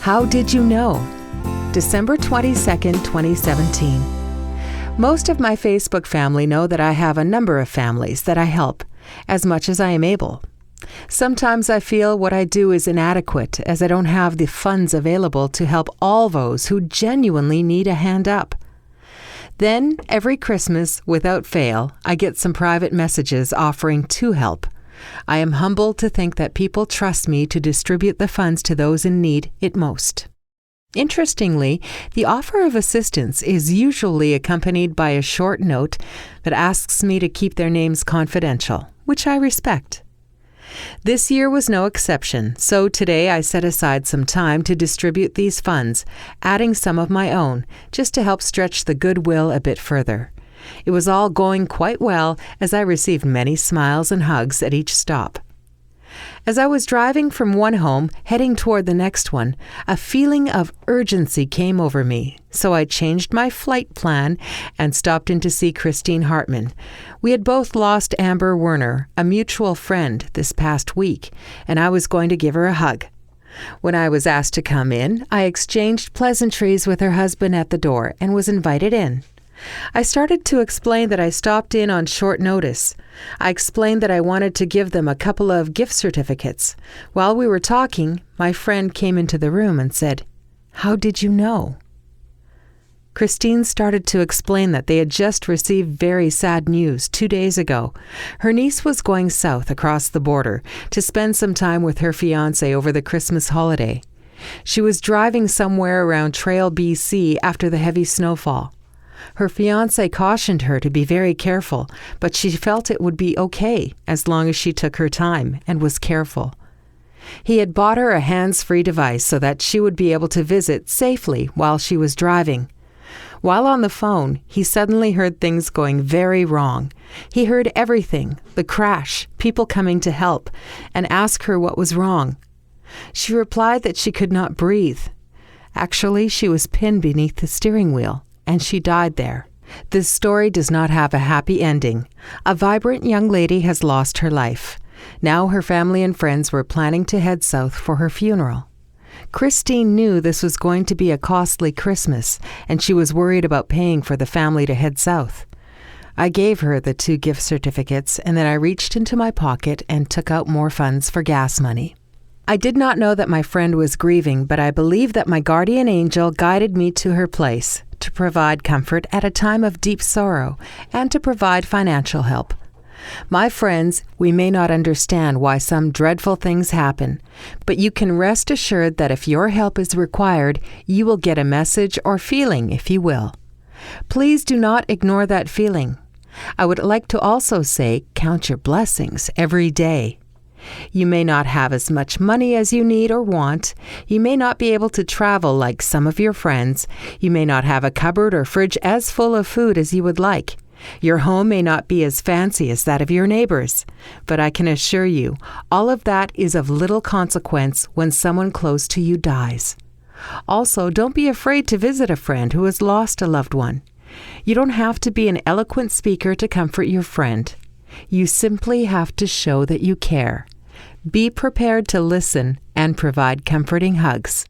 How did you know? December 22nd, 2017. Most of my Facebook family know that I have a number of families that I help, as much as I am able. Sometimes I feel what I do is inadequate, as I don't have the funds available to help all those who genuinely need a hand up. Then, every Christmas, without fail, I get some private messages offering to help. I am humbled to think that people trust me to distribute the funds to those in need it most. Interestingly, the offer of assistance is usually accompanied by a short note that asks me to keep their names confidential, which I respect. This year was no exception, so today I set aside some time to distribute these funds, adding some of my own, just to help stretch the goodwill a bit further. It was all going quite well, as I received many smiles and hugs at each stop. As I was driving from one home, heading toward the next one, a feeling of urgency came over me, so I changed my flight plan and stopped in to see Christine Hartman. We had both lost Amber Werner, a mutual friend, this past week, and I was going to give her a hug. When I was asked to come in, I exchanged pleasantries with her husband at the door and was invited in. I started to explain that I stopped in on short notice. I explained that I wanted to give them a couple of gift certificates. While we were talking, my friend came into the room and said, "How did you know?" Christine started to explain that they had just received very sad news 2 days ago. Her niece was going south across the border to spend some time with her fiancé over the Christmas holiday. She was driving somewhere around Trail, BC after the heavy snowfall. Her fiancé cautioned her to be very careful, but she felt it would be okay as long as she took her time and was careful. He had bought her a hands-free device so that she would be able to visit safely while she was driving. While on the phone, he suddenly heard things going very wrong. He heard everything, the crash, people coming to help, and asked her what was wrong. She replied that she could not breathe. Actually, she was pinned beneath the steering wheel, and she died there. This story does not have a happy ending. A vibrant young lady has lost her life. Now her family and friends were planning to head south for her funeral. Christine knew this was going to be a costly Christmas, and she was worried about paying for the family to head south. I gave her the 2 gift certificates, and then I reached into my pocket and took out more funds for gas money. I did not know that my friend was grieving, but I believe that my guardian angel guided me to her place to provide comfort at a time of deep sorrow and to provide financial help. My friends, we may not understand why some dreadful things happen, but you can rest assured that if your help is required, you will get a message or feeling, if you will. Please do not ignore that feeling. I would like to also say, count your blessings every day. You may not have as much money as you need or want. You may not be able to travel like some of your friends. You may not have a cupboard or fridge as full of food as you would like. Your home may not be as fancy as that of your neighbors. But I can assure you, all of that is of little consequence when someone close to you dies. Also, don't be afraid to visit a friend who has lost a loved one. You don't have to be an eloquent speaker to comfort your friend. You simply have to show that you care. Be prepared to listen and provide comforting hugs.